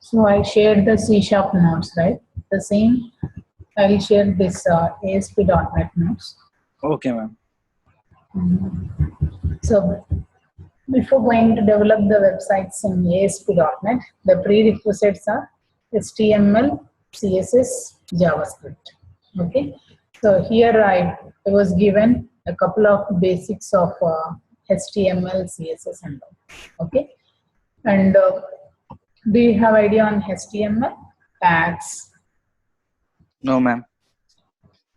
So I shared the C# notes, right? The same, I'll share this ASP.NET notes. Okay, ma'am. So before going to develop the websites in ASP.NET, the prerequisites are HTML, CSS, JavaScript. Okay, so here I was given a couple of basics of HTML, CSS, and all. Okay, and do you have idea on HTML tags? No, ma'am.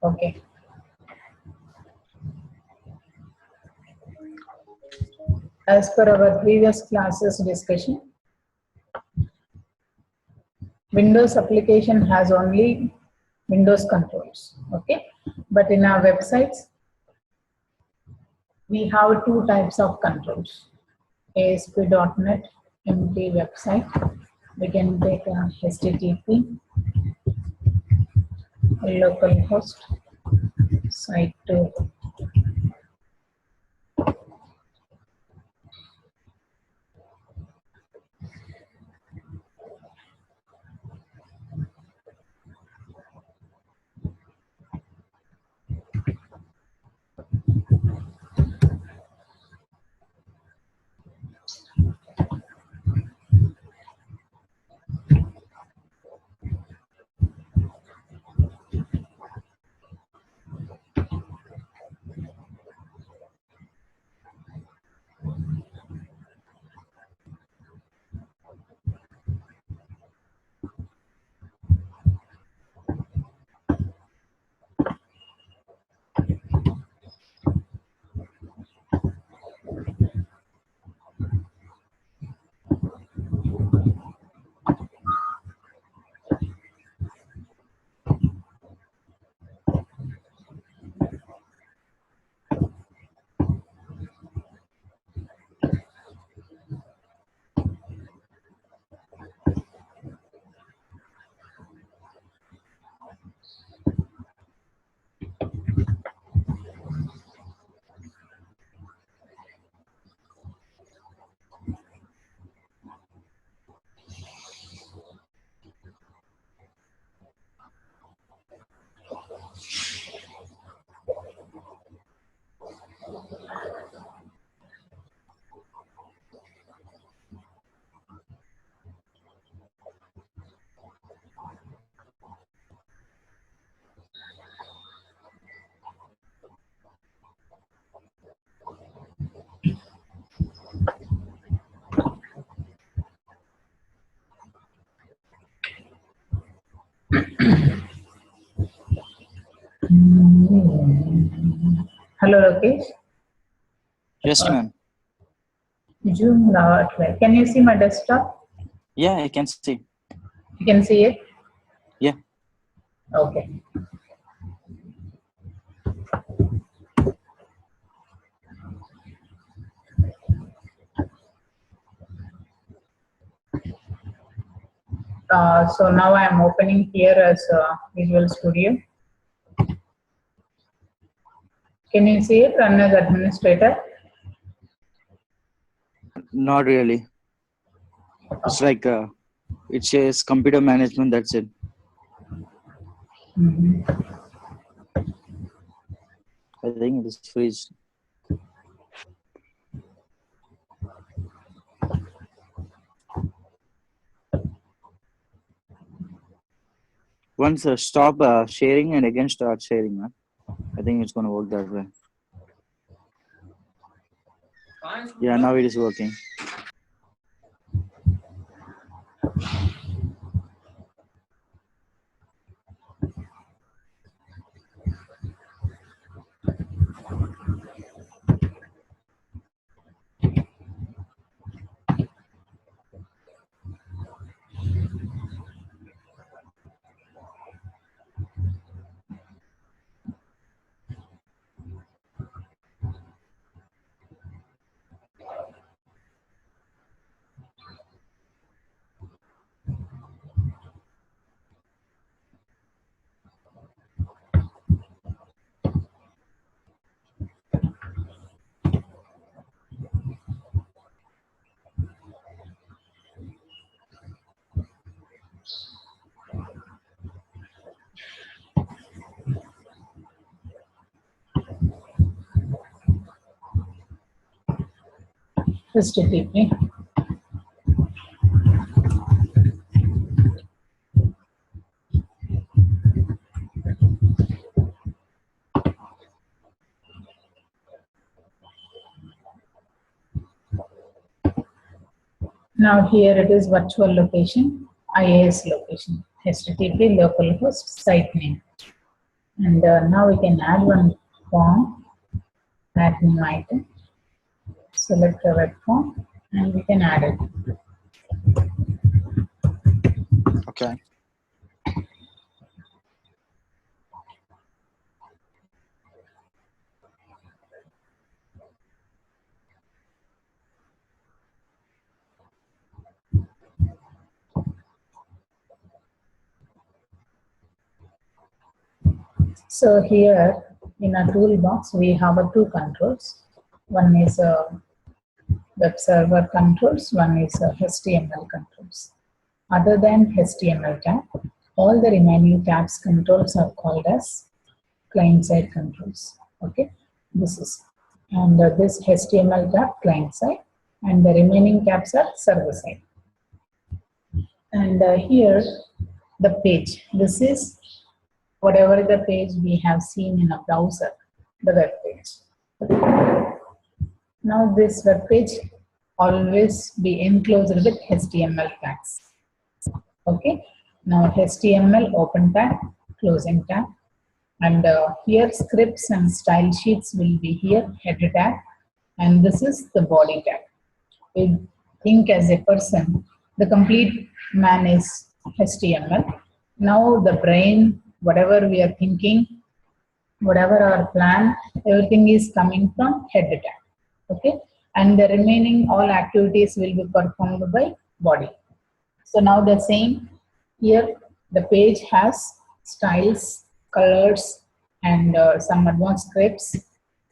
Okay. As per our previous classes discussion, Windows application has only Windows controls, okay? But in our websites, we have two types of controls. ASP.NET empty website. We can take a HTTP, localhost, site to hello Rakesh. Yes, ma'am. Zoom now. Can you see my desktop? Yeah, I can see. You can see it? Yeah. Okay. So now I am opening here as Visual Studio. Can you see it? Run as administrator. Not really. It's like it says computer management. That's it. I think it is freeze. Once stop sharing and again start sharing, man. I think it's gonna work that way. Yeah, now it is working. HTTP. Now here it is virtual location, IIS location, HTTP localhost site name. And now we can add one form, add new item, select the web form, and we can add it. Okay. So here in our toolbox, we have two controls. One is web server controls, one is HTML controls. Other than HTML tab, all the remaining tabs controls are called as client-side controls. Okay, this is, and this HTML tab client-side, and the remaining tabs are server-side. And here the page, this is whatever the page we have seen in a browser, the web page. Now this web page always be enclosed with HTML tags. Okay, now HTML open tag, closing tag, and here scripts and style sheets will be here, header tag, and this is the body tag. We think as a person, the complete man is HTML. Now the brain, whatever we are thinking, whatever our plan, everything is coming from header tag. Okay, and the remaining all activities will be performed by body. So now the same here, the page has styles, colors, and some advanced scripts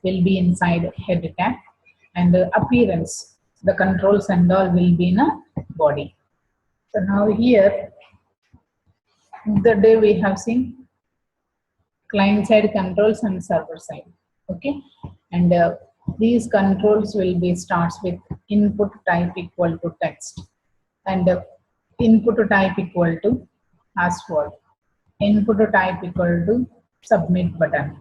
will be inside header tag, and the appearance, the controls and all will be in a body. So now here, the day we have seen client side controls and server side. Okay, and these controls will be starts with input type equal to text, and input type equal to password, input type equal to submit button.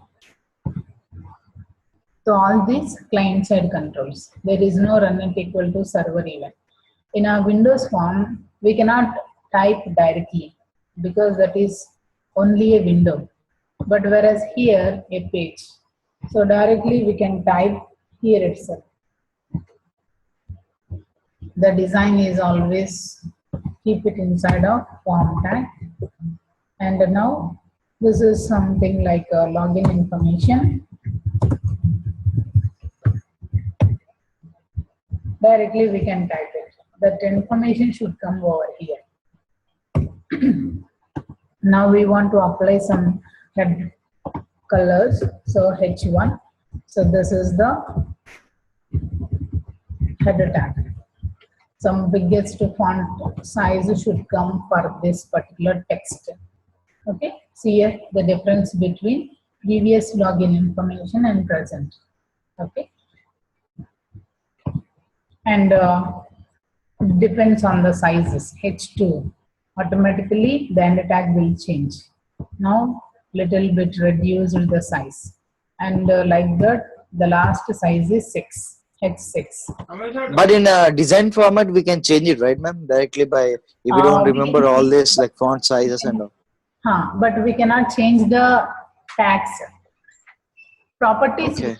So all these client side controls, there is no run it equal to server event. In our Windows form, we cannot type directly because that is only a window. But whereas here, a page. So directly we can type here itself. The design is always keep it inside of form tag. And now this is something like login information. Directly we can type it. That information should come over here. Now we want to apply some head colors. So H1. So this is the header tag. Some biggest font size should come for this particular text. Okay, see here the difference between previous login information and present. Okay, and depends on the sizes. H2 automatically the end tag will change. Now little bit reduced the size, and like that the last size is 6. H6. But in a design format, we can change it, right, ma'am? Directly by, if we don't remember all this, like font sizes and all. But we cannot change the tags. Properties. Okay.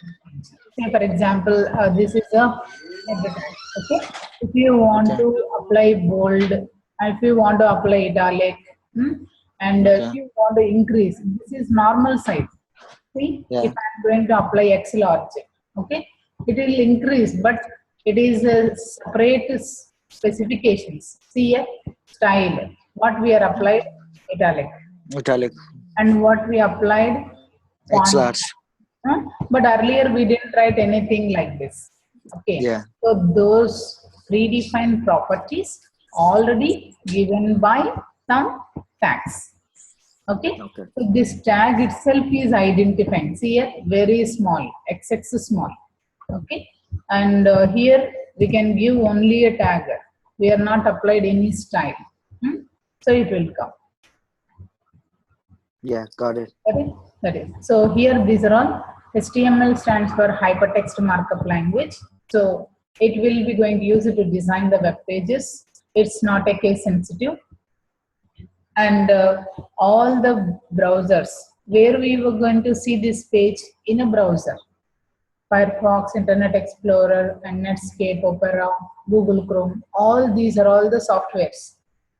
Say for example, this is a header tag. Okay. If you want to apply bold, if you want to apply italic, and if you want to increase, this is normal size. See, if I'm going to apply X large, okay, it will increase, but it is a separate specifications. See here, style, what we are applied, italic. And what we applied, X large. But earlier we didn't write anything like this. Okay. So those predefined properties already given by some tags. Okay. So this tag itself is identifying. See here, very small, XX is small. Okay. And here we can give only a tag. We are not applied any style. So it will come. Yeah, got it. That is. So here these are all. HTML stands for Hypertext Markup Language. So it will be going to use it to design the web pages. It's not a case sensitive. And all the browsers where we were going to see this page in a browser, Firefox, Internet Explorer, and Netscape, Opera, Google Chrome, all these are all the softwares.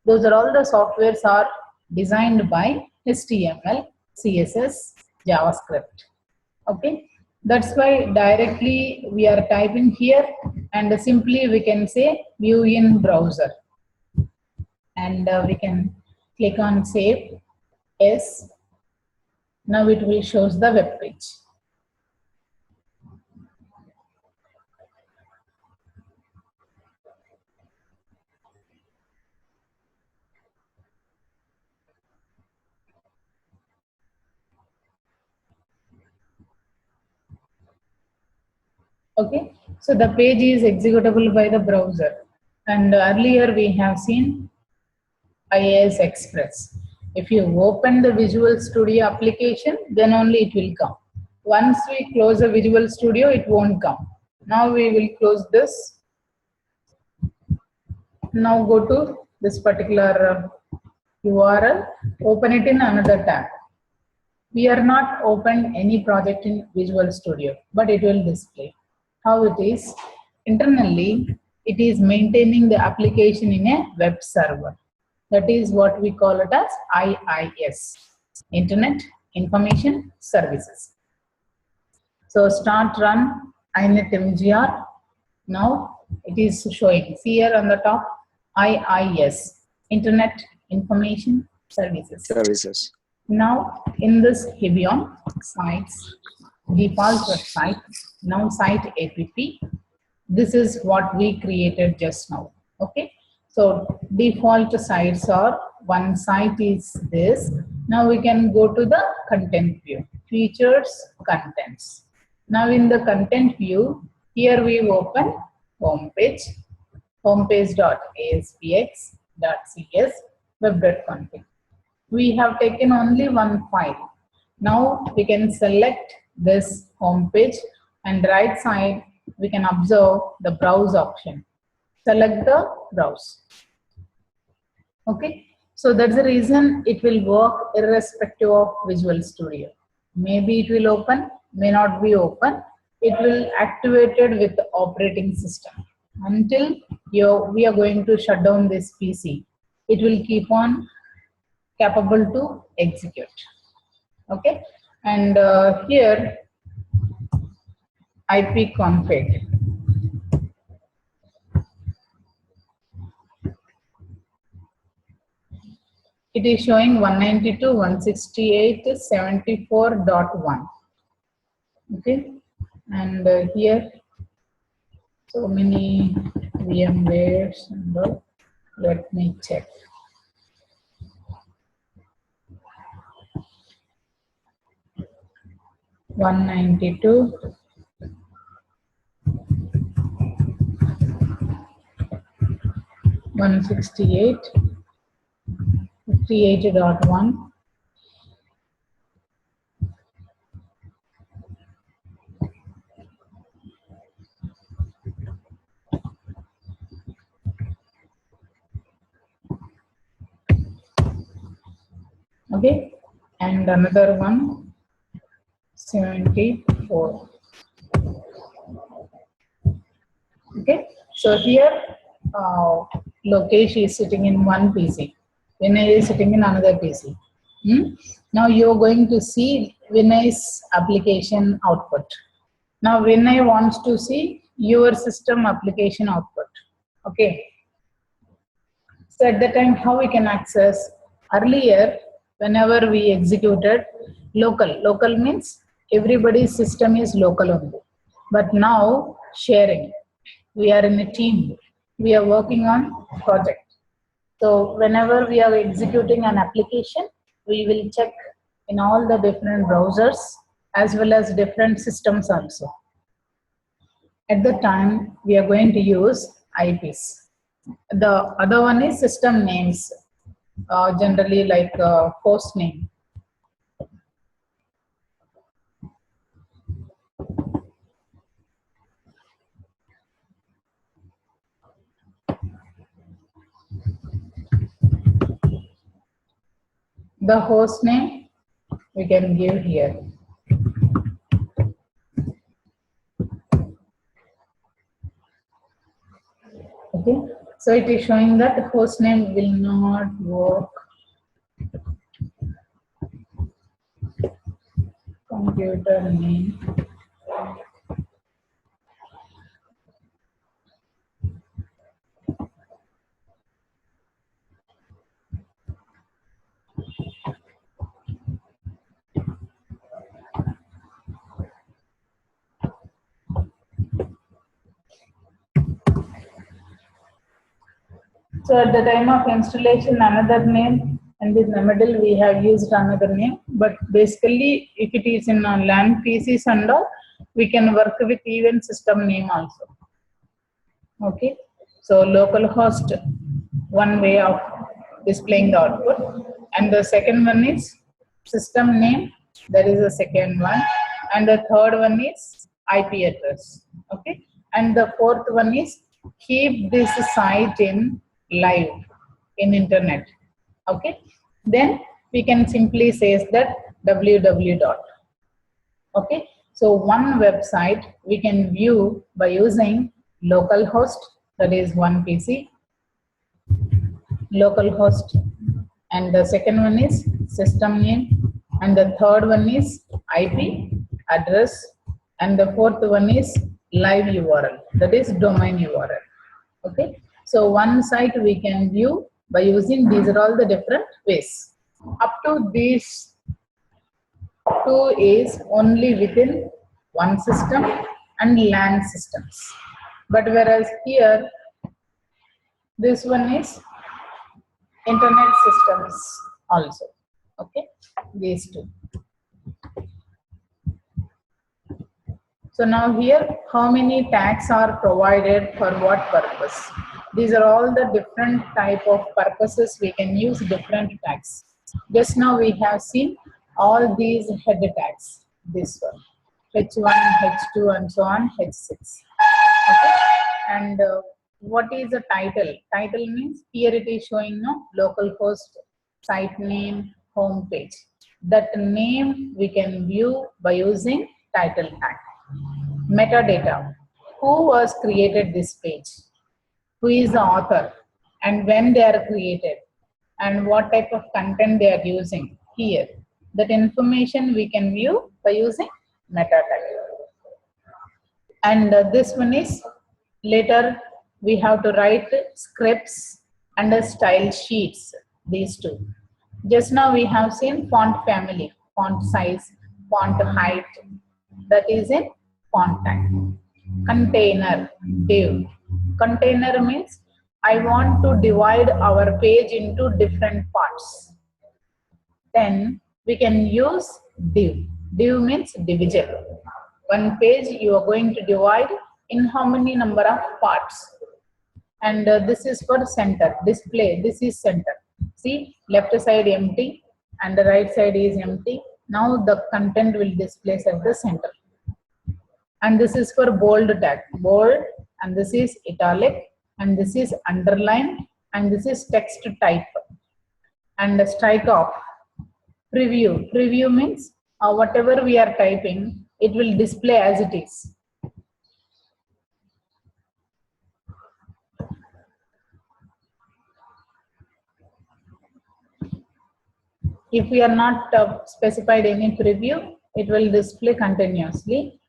Those are all the softwares are designed by HTML, CSS, JavaScript. Okay, that's why directly we are typing here and simply we can say view in browser. And we can click on save. Yes. Now it will shows the web page. Okay, so the page is executable by the browser. And earlier we have seen IIS Express. If you open the Visual Studio application, then only it will come. Once we close the Visual Studio, it won't come. Now we will close this. Now go to this particular URL, open it in another tab. We are not opened any project in Visual Studio, but it will display. How it is? Internally, it is maintaining the application in a web server. That is what we call it as IIS, Internet Information Services. So start run inet mgr. Now it is showing. See here on the top, IIS, Internet Information Services. Now in this Hebion sites, default website, now site app. This is what we created just now. Okay. So default sites are, one site is this. Now we can go to the content view, features, contents. Now in the content view, here we open homepage, homepage.aspx.cs web.config. We have taken only one file. Now we can select this homepage and right side we can observe the browse option. Select the browse. Okay, so that's the reason it will work irrespective of Visual Studio. Maybe it will open, may not be open. It will activated with the operating system until we are going to shut down this PC. It will keep on capable to execute. Okay, and here ipconfig. It is showing 192.168.74.1. Okay, and here so many VMwares and all. Let me check. One 168, 58.1. Okay, and another one 74. Okay, so here Lokesh is sitting in one PC, Vinay is sitting in another PC. Now you're going to see Vinay's application output. Now Vinay wants to see your system application output. Okay. So at the time, how we can access? Earlier, whenever we executed local means everybody's system is local only. But now sharing, we are in a team. We are working on project. So whenever we are executing an application, we will check in all the different browsers as well as different systems also. At the time, we are going to use IPs. The other one is system names, generally like host name. The host name we can give here. Okay, so it is showing that the host name will not work. Computer name. So at the time of installation, another name, and in the middle we have used another name. But basically, if it is in a LAN PCs and all, we can work with even system name also. Okay, so localhost, one way of displaying the output, and the second one is system name. That is the second one, and the third one is IP address. Okay, and the fourth one is keep this site in live in internet. Okay, then we can simply say that www dot. Okay, so one website we can view by using localhost, that is one PC, localhost, and the second one is system name, and the third one is IP address, and the fourth one is live URL, that is domain URL. Okay, so one site we can view by using these are all the different ways. Up to these two is only within one system and LAN systems. But whereas here, this one is internet systems also. Okay, these two. So now here, how many tags are provided for what purpose? These are all the different type of purposes we can use different tags. Just now we have seen all these head tags. This one, H1, H2, and so on, H6. Okay, and what is the title? Title means here it is showing no localhost, site name, home page. That name we can view by using title tag. Metadata. Who was created this page? Who is the author? And when they are created? And what type of content they are using here. That information we can view by using metadata. And this one is later we have to write scripts and style sheets, these two. Just now we have seen font family, font size, font height, that is in font type. Container, div. Container means I want to divide our page into different parts. Then we can use div. Div means division. One page you are going to divide in how many number of parts. And this is for center, display, this is center. See, left side empty and the right side is empty. Now the content will display at the center. And this is for bold tag, bold, and this is italic, and this is underline, and this is text type. And strike off, preview. Preview means whatever we are typing, it will display as it is. If we are not specified any preview, it will display continuously.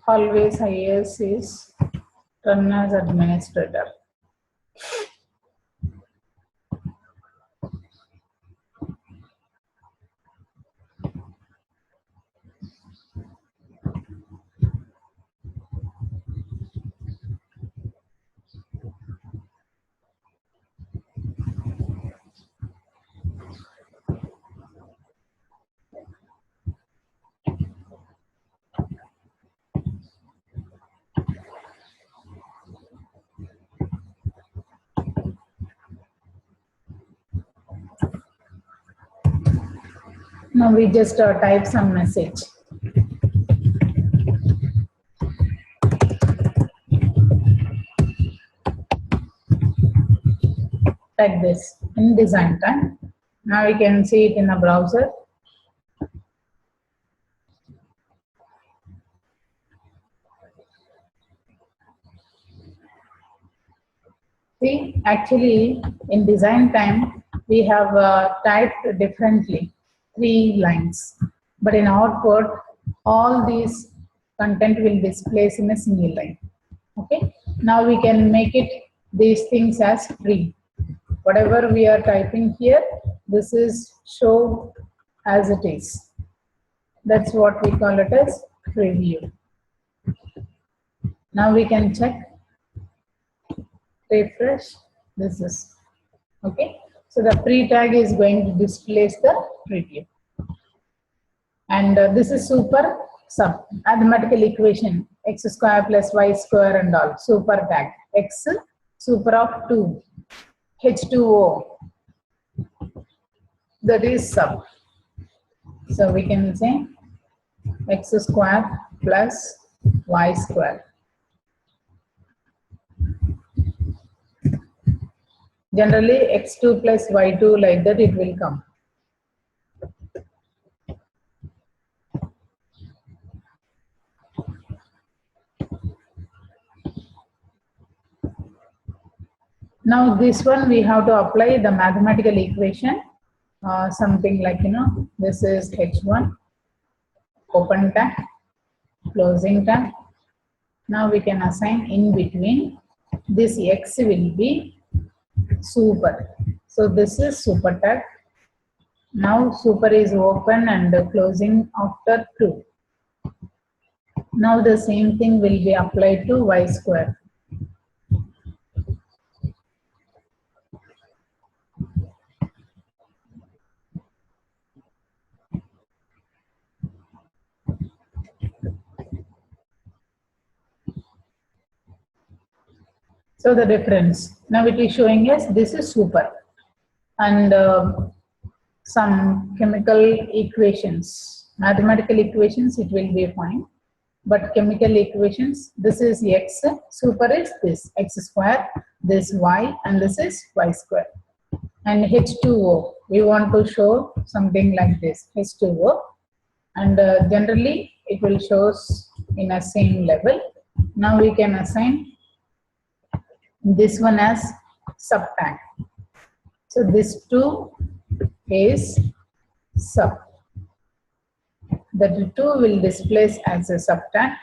Always IAS is run as administrator. Now we just type some message. Like this in design time. Now you can see it in the browser. See, actually in design time we have typed differently 3 lines, but in output all these content will display in a single line. Okay, now we can make it these things as free. Whatever we are typing here, this is show as it is. That's what we call it as preview. Now we can check, refresh, this is, okay. So the pre tag is going to display the preview. And this is super sub, mathematical equation, x square plus y square and all, super tag, x super of 2, H2O, that is sub. So we can say x square plus y square. Generally x2 plus y2, like that it will come. Now this one we have to apply the mathematical equation, something like, this is H1, open tag, closing tag. Now we can assign in between, this x will be super. So this is super tag. Now super is open and closing after 2. Now the same thing will be applied to y square. So the difference, now it is showing us this is super, and some chemical equations, mathematical equations, it will be fine, but chemical equations, this is x, super is this x square, this y, and this is y square. And H2O, we want to show something like this, H2O, and generally it will show in a same level. Now we can assign this one as subtag. So this 2 is sub. The 2 will displace as a subtag.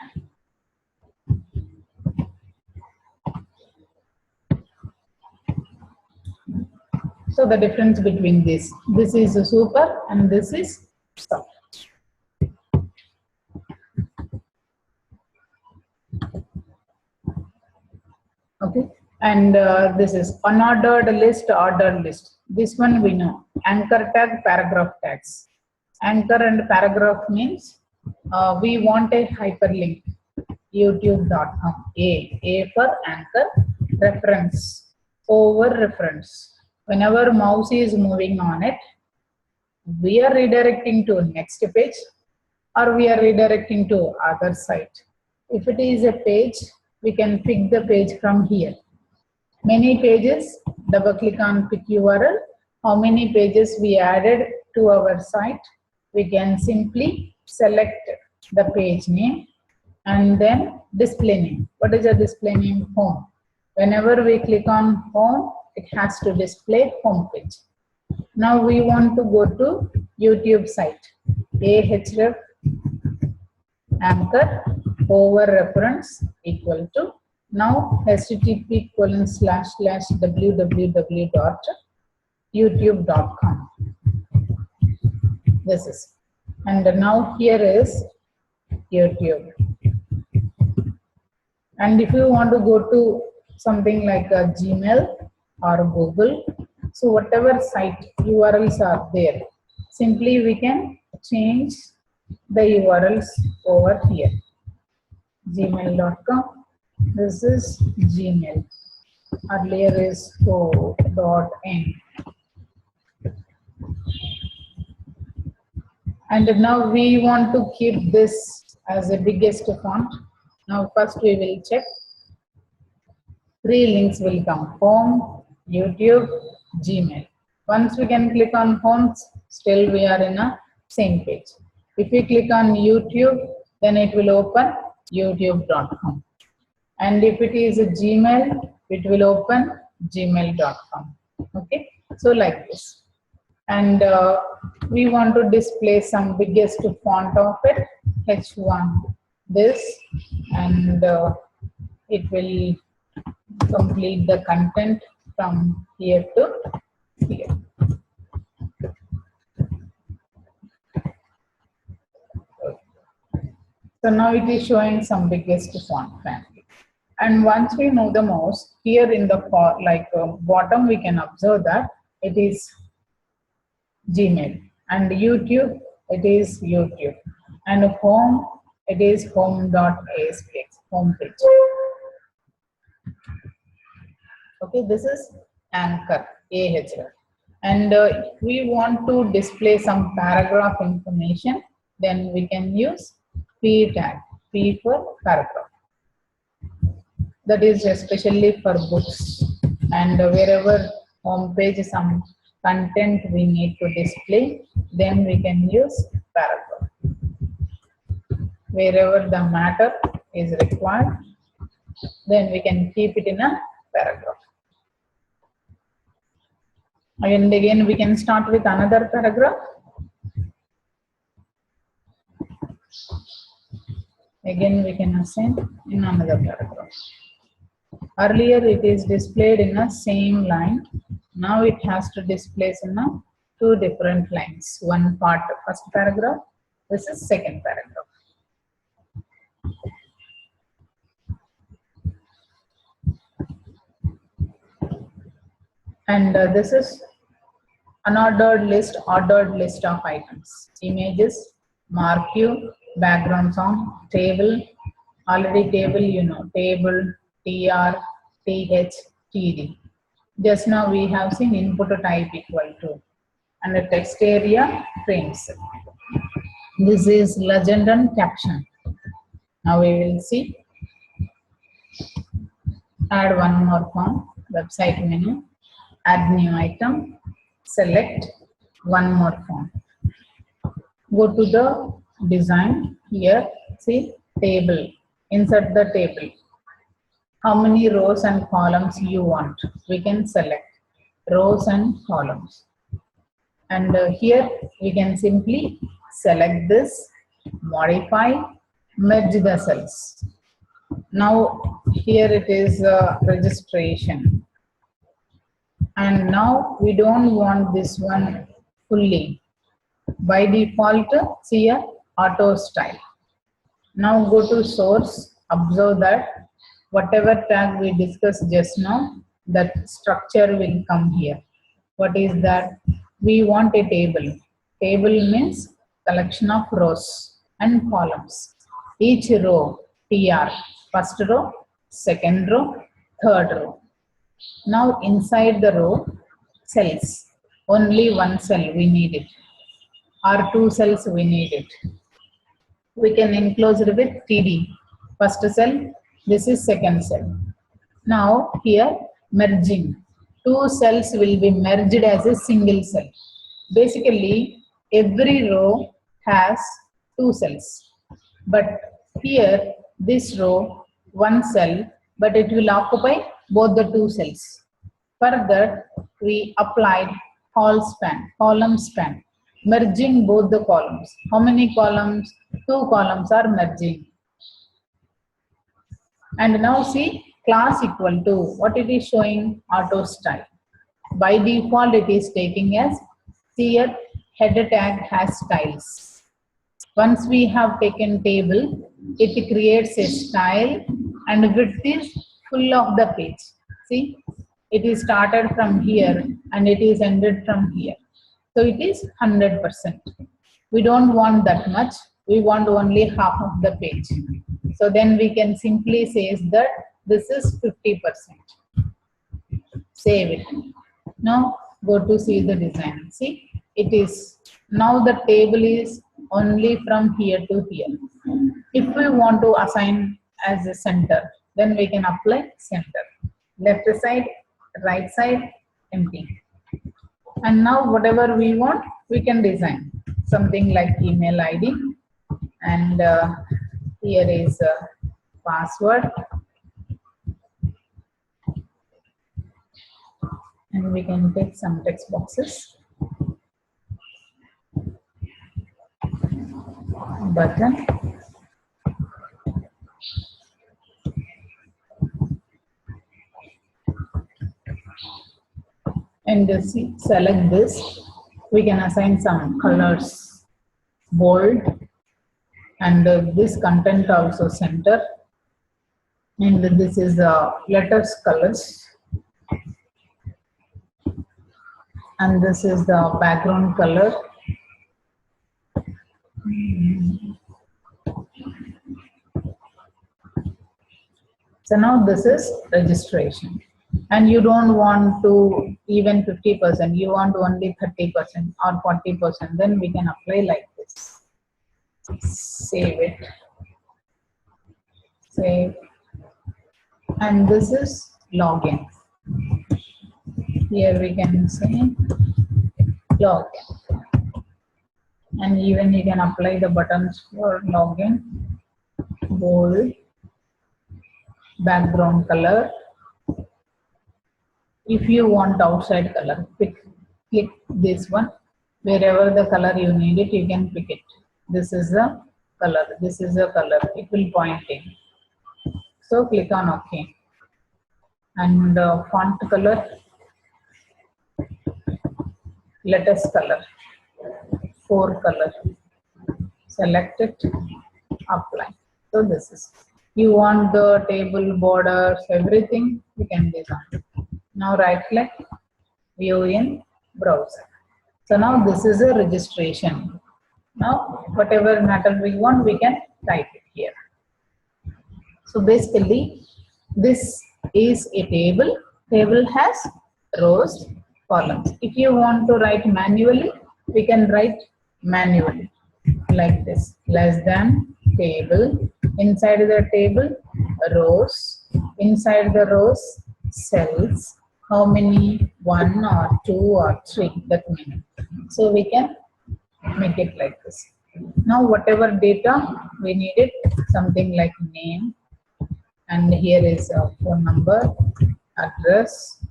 So the difference between this is a super and this is sub. Okay. And this is unordered list, ordered list. This one we know. Anchor tag, paragraph tags. Anchor and paragraph means we want a hyperlink. YouTube.com. A for anchor, reference, over reference. Whenever mouse is moving on it, we are redirecting to next page or we are redirecting to other site. If it is a page, we can pick the page from here. Many pages, double click on pick URL. How many pages we added to our site? We can simply select the page name and then display name. What is the display name? Home. Whenever we click on home, it has to display home page. Now we want to go to YouTube site. Ahref anchor over reference equal to, now http://www.youtube.com. This is, and now here is YouTube. And if you want to go to something like a Gmail or Google, so whatever site URLs are there, simply we can change the URLs over here. Gmail.com. This is Gmail. Earlier is co.in. And now we want to keep this as the biggest font. Now first we will check. 3 links will come: home, YouTube, Gmail. Once we can click on home, still we are in a same page. If we click on YouTube, then it will open youtube.com. And if it is a Gmail, it will open gmail.com. Okay, so like this. And we want to display some biggest font of it, H1, this, and it will complete the content from here to here. So now it is showing some biggest font family. And once we move the mouse, here in the bottom, we can observe that it is Gmail, and YouTube, it is YouTube, and home, it is home.aspx, home page. Okay, this is anchor, AHR. And we want to display some paragraph information, then we can use P tag, P for paragraph. That is especially for books, and wherever home page some content we need to display, then we can use paragraph. Wherever the matter is required, then we can keep it in a paragraph. And again we can start with another paragraph. Again we can assign in another paragraph. Earlier it is displayed in a same line. Now it has to display in a 2 different lines. One part first paragraph, this is second paragraph. And this is unordered list, ordered list of items. Images, marquee, background song, table, already table, you know, table, tr, th, td. Just now we have seen input type equal to, and the text area frames. This is legend and caption. Now we will see. Add one more form, website menu, add new item, select one more form. Go to the design here, see table, insert the table. How many rows and columns you want? We can select rows and columns. And here we can simply select this, modify, merge the cells. Now here it is registration. And now we don't want this one fully. By default, see a auto style. Now go to source, observe that whatever tag we discussed just now, that structure will come here. What is that? We want a table. Table means collection of rows and columns. Each row, TR, first row, second row, third row. Now inside the row, cells. Only one cell we need it, or 2 cells we need it. We can enclose it with TD. First cell, this is second cell. Now here merging. 2 cells will be merged as a single cell. Basically, every row has 2 cells. But here, this row, 1 cell, but it will occupy both the 2 cells. Further, we applied column span, merging both the columns. How many columns? 2 columns are merging. And now see, class equal to, what it is showing? Auto style. By default, it is taking as here header tag has styles. Once we have taken table, it creates a style and width is full of the page. See, it is started from here and it is ended from here. So it is 100%. We don't want that much. We want only half of the page. So then we can simply say that this is 50%. Save it. Now go to see the design. See, it is now the table is only from here to here. If we want to assign as a center, then we can apply center. Left side, right side, empty. And now whatever we want, we can design something like email ID, and here is password, and we can take some text boxes, button, and select this. We can assign some colors, bold, and this content also center, and this is letters colors, and this is the background color. So now this is registration, and you don't want to even 50%, you want only 30% or 40%, then we can apply like this. Save it, save, and this is login. Here we can say login, and even you can apply the buttons for login, bold, background color. If you want outside color, click this one. Wherever the color you need it, you can pick it. This is the color, this is the color, it will point in. So click on OK. And font color, letters color, 4 color. Select it, apply. So this is, you want the table borders, everything, you can design. Now right click, view in browser. So now this is a registration. Now whatever matter we want, we can type it here. So basically this is a table. Table has rows, columns. If you want to write manually, we can write manually like this, less than table, inside the table rows, inside the rows cells, how many, 1 or 2 or 3, that means. So we can make it like this. Now whatever data we needed, something like name, and here is a phone number, address,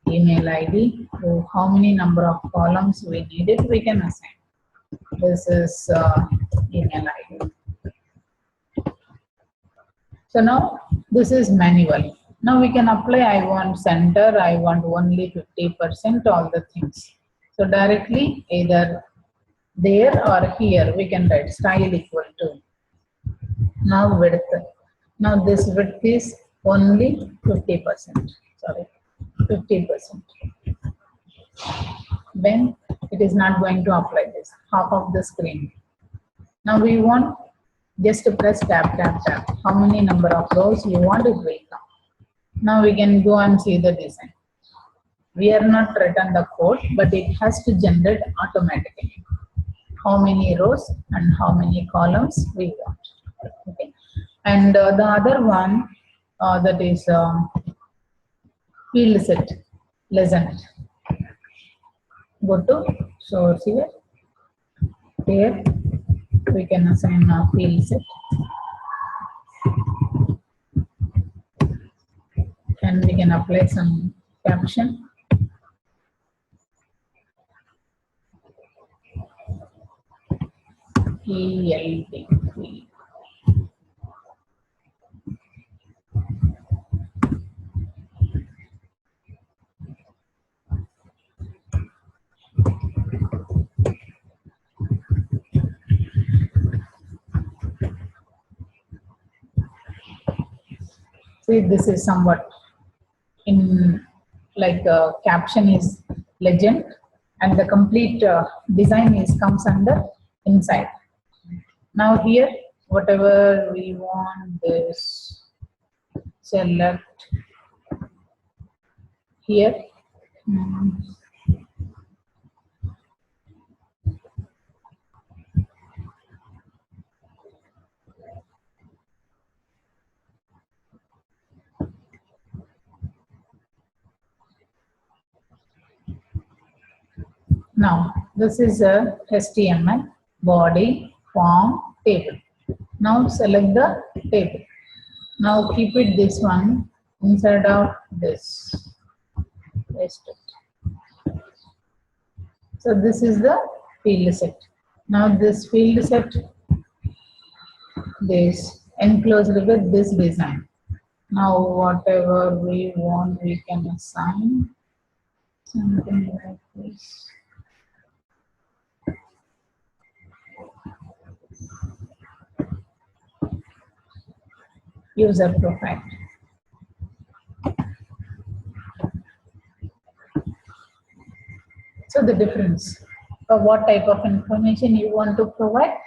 email ID. So how many number of columns we needed, we can assign. This is email ID. So now this is manual. Now we can apply, I want center, I want only 50%, all the things. So directly either there or here we can write style equal to. Now width. Now this width is only 50%. Sorry, 50%. Then it is not going to apply this, half of the screen. Now we want just to press tab, tab, tab. How many number of rows you want, it will come. Now we can go and see the design. We are not written the code, but it has to generate automatically how many rows and how many columns we want. Okay. And the other one that is field set, lesson. Go to source here. Here we can assign a field set, and we can apply some caption. ELD. See, this is somewhat in like caption is legend, and the complete design is comes under inside. Now here, whatever we want, this select here. Now, this is a HTML body form table. Now select the table. Now keep it this one inside of this. Paste it. So this is the field set. Now this field set, this enclosed with this design. Now whatever we want, we can assign something like this. User profile. So the difference of what type of information you want to provide.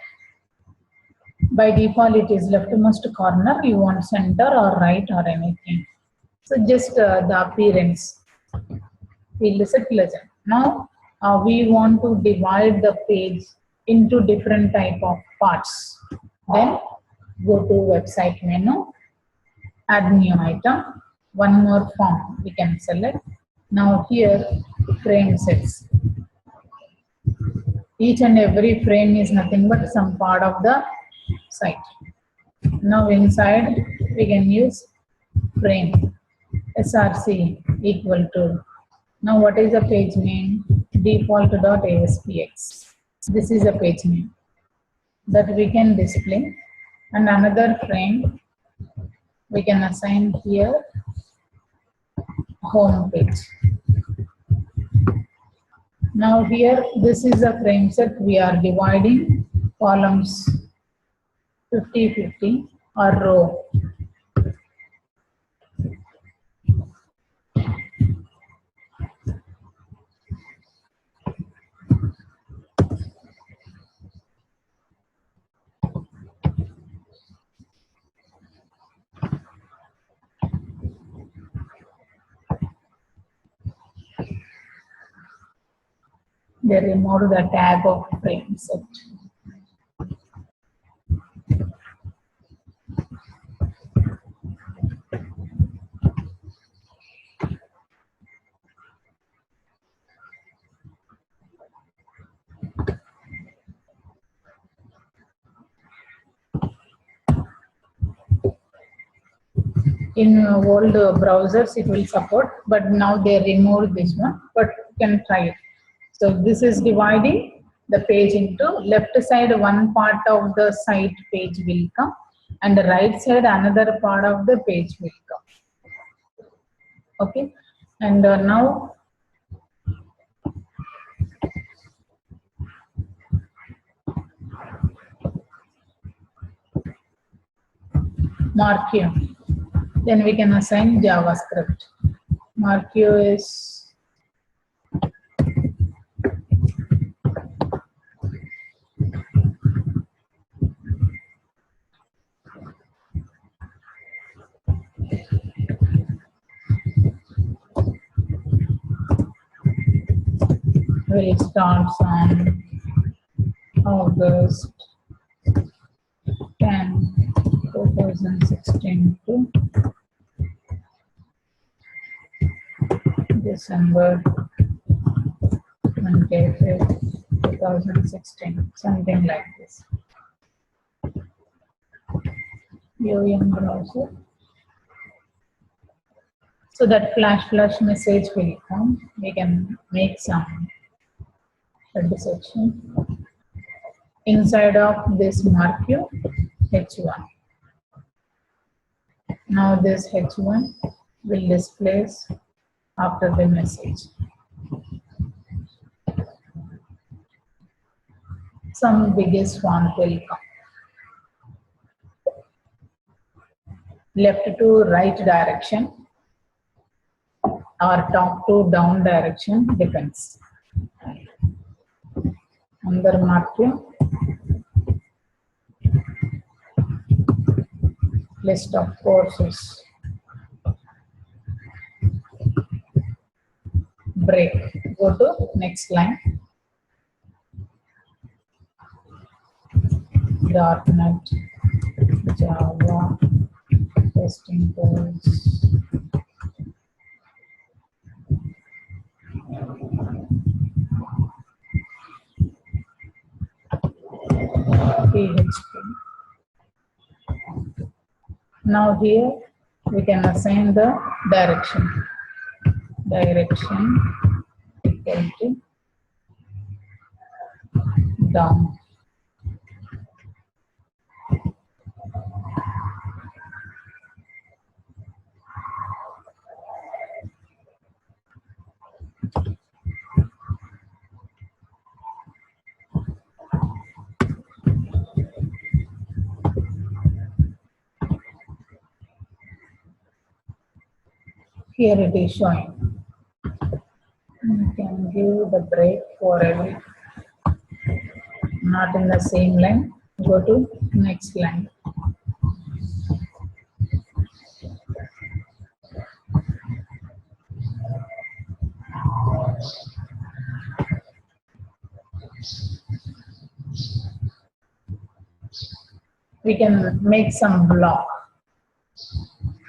By default, it is leftmost corner. You want center or right or anything. So just the appearance. Field set legend. Now we want to divide the page into different type of parts. Then go to website menu, add new item, one more form we can select. Now here frame sets. Each and every frame is nothing but some part of the site. Now inside we can use frame src equal to. Now what is the page name? Default.aspx. This is a page name that we can display, and another frame we can assign here home page. Now here this is a frame set. We are dividing columns 50-50 or row. They removed the tag of frame set. In old browsers it will support, but now they removed this one, but you can try it. So this is dividing the page into left side one part of the site page will come, and the right side another part of the page will come. Okay, and now Marquee. Then we can assign JavaScript. Marquee is will starts on August 10, 2016 to December 25th, 2016, something like this. UM browser. So that flash message will come. We can make some section inside of this Marquee H1. Now this H1 will display after the message. Some biggest font will come. Left to right direction or top to down direction depends. Under Marquee, list of courses. Break. Go to next line. .NET, Java, testing codes. PHP. Now here we can assign the direction. Direction equal to down. Here it is showing. You can give the break for every, not in the same line. Go to next line. We can make some block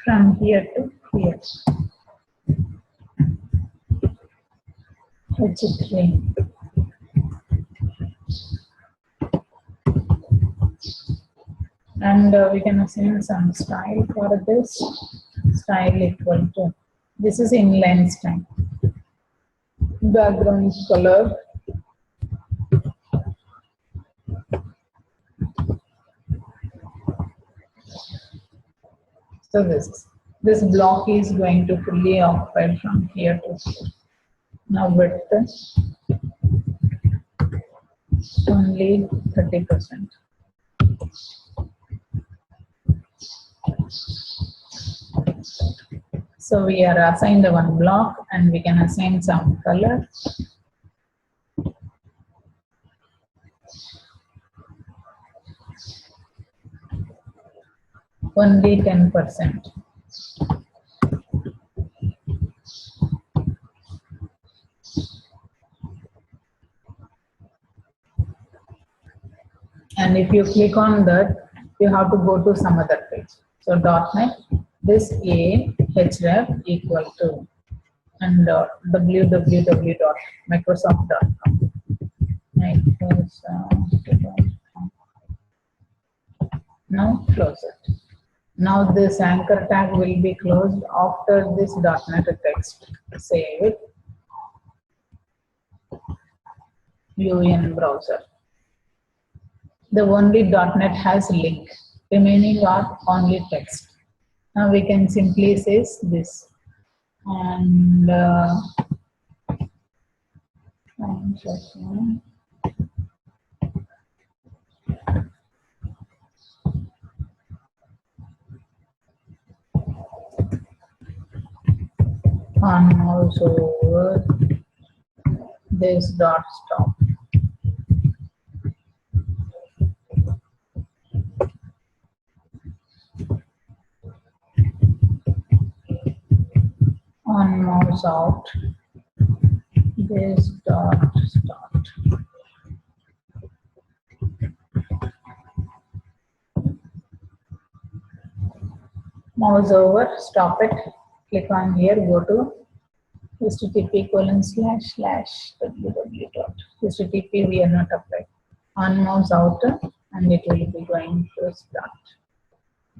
from here to here. H3. And we can assign some style for this. Style equal to, this is inline style. Background color. So this block is going to fully occupy from here to here. Now width only 30%. So we are assigned the one block and we can assign some color. Only 10%. And if you click on that, you have to go to some other page. So .NET, this href equal to, and www.microsoft.com. Microsoft.com. Now close it. Now this anchor tag will be closed after this .NET text. Save it. View in browser. The only .NET has link. Remaining are only text. Now we can simply say this. And and also this dot stop. On mouse out, this dot start. Mouse over, stop it, click on here, go to http://www. We are not applied. On mouse out and it will be going to start.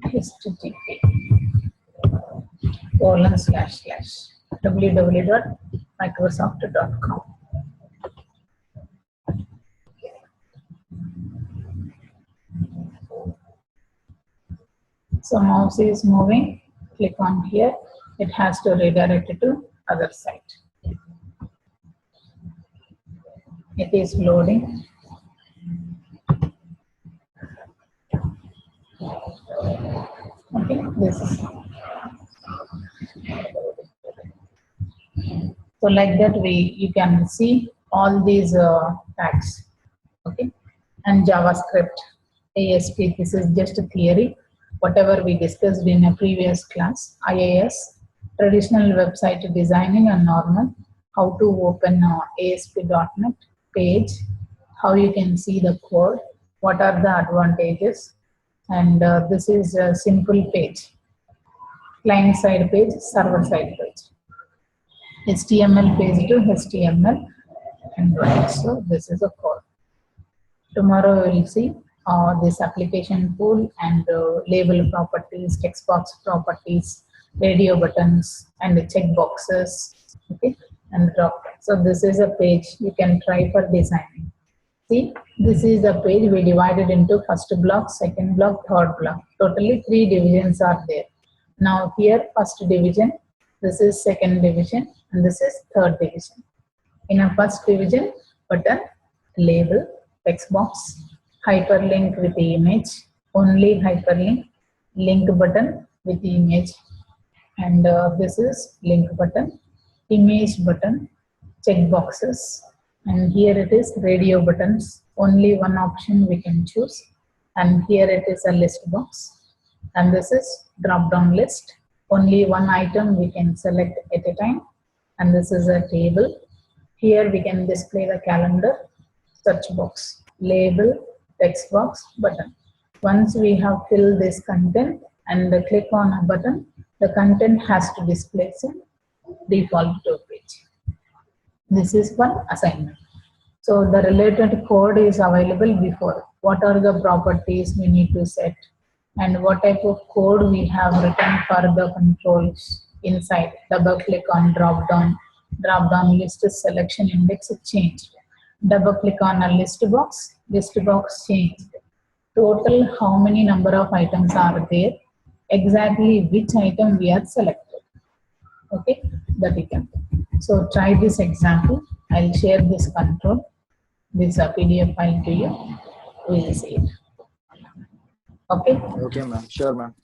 http://www.microsoft.com. So mouse is moving, click on here, it has to redirect it to other site. It is loading. Okay, this is. So like that you can see all these tags. Okay, and JavaScript, ASP, this is just a theory. Whatever we discussed in a previous class, IIS, traditional website designing and normal, how to open ASP.NET page, how you can see the code, what are the advantages, and this is a simple page, client side page, server side page, HTML page to HTML, and right. So this is a code. Tomorrow we will see this application pool and label properties, text box properties, radio buttons, and the check boxes. Okay, and drop. So this is a page you can try for designing. See, this is the page we divided into first block, second block, third block. Totally 3 divisions are there. Now here first division, this is second division, and this is third division. In a first division, button, label, text box, hyperlink with the image, only hyperlink, link button with the image, and this is link button, image button, check boxes, and here it is radio buttons, only one option we can choose, and here it is a list box, and this is drop down list, only one item we can select at a time, and this is a table. Here we can display the calendar, search box, label, text box, button. Once we have filled this content and click on a button, the content has to display in default to page. This is one assignment. So the related code is available before. What are the properties we need to set and what type of code we have written for the controls inside. Double click on drop down list selection index changed. Double click on a list box changed. Total how many number of items are there, exactly which item we are selected. Okay, that we can. So try this example. I'll share this control, this PDF file to you. We'll see it. Okay. Okay, ma'am. Sure, ma'am.